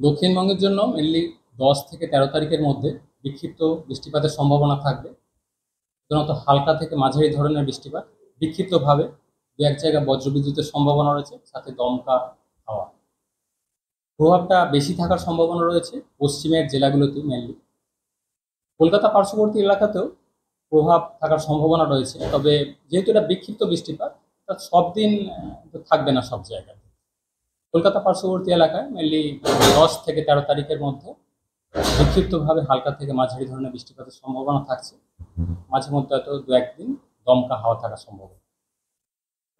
দক্ষিণবঙ্গের জন্য মেনলি 10 থেকে 13 তারিখের মধ্যে বিক্ষিপ্ত বৃষ্টিপাতের সম্ভাবনা থাকবে। সাধারণত হালকা থেকে মাঝারি ধরনের বৃষ্টিপাত, বিক্ষিপ্তভাবে দু এক জায়গায় বজ্রবিদ্যুতের সম্ভাবনা রয়েছে, সাথে দমকা হাওয়া। প্রভাবটা বেশি থাকার সম্ভাবনা রয়েছে পশ্চিমের জেলাগুলোতে, মেনলি কলকাতা পার্শ্ববর্তী এলাকাতেও প্রভাব থাকার সম্ভাবনা রয়েছে। তবে যেহেতু এটা বিক্ষিপ্ত বৃষ্টিপাত, তা সব দিন থাকবে না সব জায়গায়। কলকাতা পার্শ্ববর্তী এলাকায় মেনলি 10 থেকে 13 তারিখের মধ্যে বিক্ষিপ্তভাবে হালকা থেকে মাঝারি ধরনের বৃষ্টিপাতের সম্ভাবনা থাকছে। মাঝে মধ্যে হয়তো দু একদিন দমকা হাওয়া থাকার সম্ভাবনা।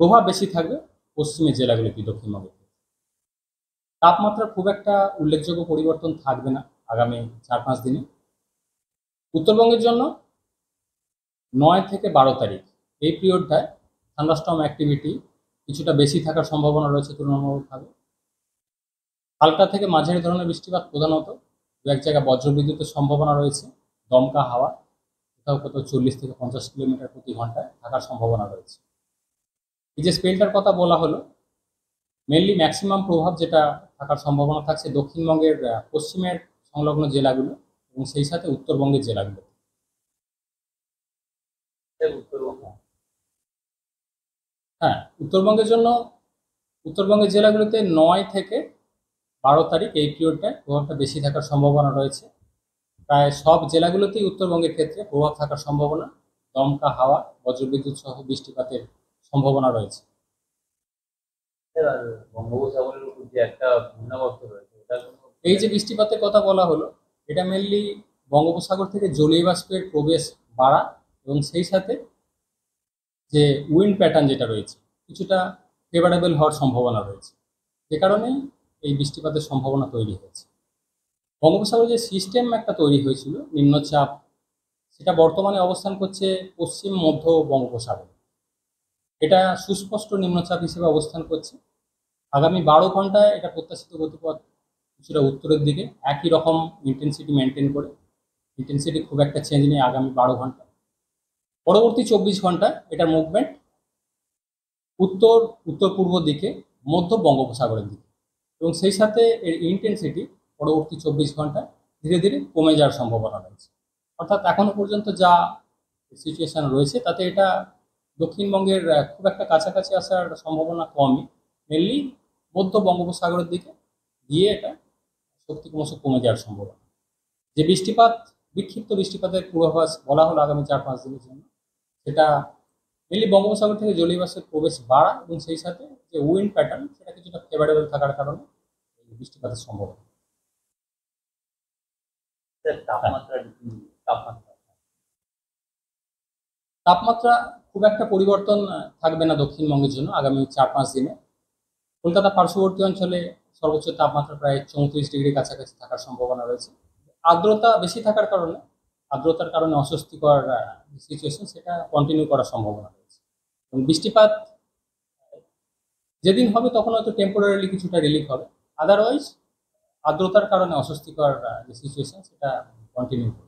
প্রভাব বেশি থাকবে পশ্চিমের জেলাগুলিতে, দক্ষিণবঙ্গে। তাপমাত্রার খুব একটা উল্লেখযোগ্য পরিবর্তন থাকবে না আগামী 4-5 দিনে। উত্তরবঙ্গের জন্য 9 থেকে 12 তারিখ এই পিরিয়ডটায় থান্ডারস্টর্ম অ্যাক্টিভিটি কিছুটা বেশি থাকার সম্ভাবনা রয়েছে তুলনামূলকভাবে। হালকা থেকে মাঝারি ধরনের বৃষ্টিপাত, প্রধানত দু এক জায়গায় বজ্রবিদ্যুতের সম্ভাবনা রয়েছে। দমকা হাওয়া কোথাও কোথাও 40 থেকে 50 কিলোমিটার প্রতি ঘন্টায় থাকার সম্ভাবনা রয়েছে। এই যে স্পেলটার কথা বলা হলো, মেনলি ম্যাক্সিমাম প্রভাব যেটা থাকার সম্ভাবনা থাকছে দক্ষিণবঙ্গের পশ্চিমের সংলগ্ন জেলাগুলো এবং সেই সাথে উত্তরবঙ্গের জেলাগুলো। হ্যাঁ, উত্তরবঙ্গের জেলাগুলোতে 9 থেকে 12 তারিখ এই পিরিয়ডটায় প্রভাবটা বেশি থাকার সম্ভাবনা রয়েছে। প্রায় সব জেলাগুলোতেই উত্তরবঙ্গের ক্ষেত্রে প্রভাব থাকার সম্ভাবনা, দমকা হাওয়া, বজ্রবিদ্যুৎ সহ বৃষ্টিপাতের সম্ভাবনা রয়েছে। আর বঙ্গোপসাগরের উপর যে একটা ঘূর্ণাবর্ত রয়েছে, এই যে বৃষ্টিপাতের কথা বলা হলো, এটা মেনলি বঙ্গোপসাগর থেকে জলীয় বাষ্পের প্রবেশ বাড়া এবং সেই সাথে যে উইন্ড প্যাটার্ন যেটা রয়েছে কিছুটা ফেভারেবল হওয়ার সম্ভাবনা রয়েছে, যে কারণেই এই বৃষ্টিপাতের সম্ভাবনা তৈরি হয়েছে। বঙ্গোপসাগরে যে সিস্টেম একটা তৈরি হয়েছিল নিম্নচাপ, সেটা বর্তমানে অবস্থান করছে পশ্চিম মধ্য বঙ্গোপসাগরে। এটা সুস্পষ্ট নিম্নচাপ হিসেবে অবস্থান করছে। আগামী 12 ঘন্টায় এটা প্রত্যাশিত গতিপথ কিছুটা উত্তরের দিকে, একই রকম ইন্টেন্সিটি মেনটেন করে। ইন্টেন্সিটি খুব একটা চেঞ্জ নেই আগামী 12 ঘন্টা। পরবর্তী 24 ঘন্টায় এটার মুভমেন্ট উত্তর পূর্ব দিকে, মধ্য বঙ্গোপসাগরের দিকে, এবং সেই সাথে এর ইন্টেন্সিটি পরবর্তী 24 ঘন্টায় ধীরে ধীরে কমে যাওয়ার সম্ভাবনা রয়েছে। অর্থাৎ এখনো পর্যন্ত যা সিচুয়েশন রয়েছে তাতে এটা দক্ষিণবঙ্গের খুব একটা কাছাকাছি আসার সম্ভাবনা কমই। মেনলি মধ্য বঙ্গোপসাগরের দিকে গিয়ে এটা শক্তি ক্রমশ কমে যাওয়ার সম্ভাবনা। যে বিক্ষিপ্ত বৃষ্টিপাতের পূর্বাভাস বলা হলো আগামী 4-5 দিনের জন্য, সেটা মেনলি বঙ্গোপসাগর থেকে জলীয় বাষ্পের প্রবেশ বাড়া এবং সেই সাথে যে উইন্ড প্যাটার্ন সেটা কিছুটা ফেভারেবল থাকার কারণে এই বৃষ্টিপাতের সম্ভাবনা। তাপমাত্রা খুব একটা পরিবর্তন থাকবে না দক্ষিণবঙ্গের জন্য আগামী 4-5 দিনে। কলকাতা পার্শ্ববর্তী অঞ্চলে সর্বোচ্চ তাপমাত্রা প্রায় 34 ডিগ্রি কাছাকাছি থাকার সম্ভাবনা রয়েছে। আর্দ্রতা বেশি থাকার কারণে, আর্দ্রতার কারণে অস্বস্তিকর সিচুয়েশন সেটা কন্টিনিউ করার সম্ভাবনা রয়েছে। এবং বৃষ্টিপাত যেদিন হবে তখন হয়তো টেম্পোরারিলি কিছুটা রিলিফ হবে, আদারওয়াইজ আর্দ্রতার কারণে অস্বস্তিকর যে সিচুয়েশন সেটা কন্টিনিউ করবে।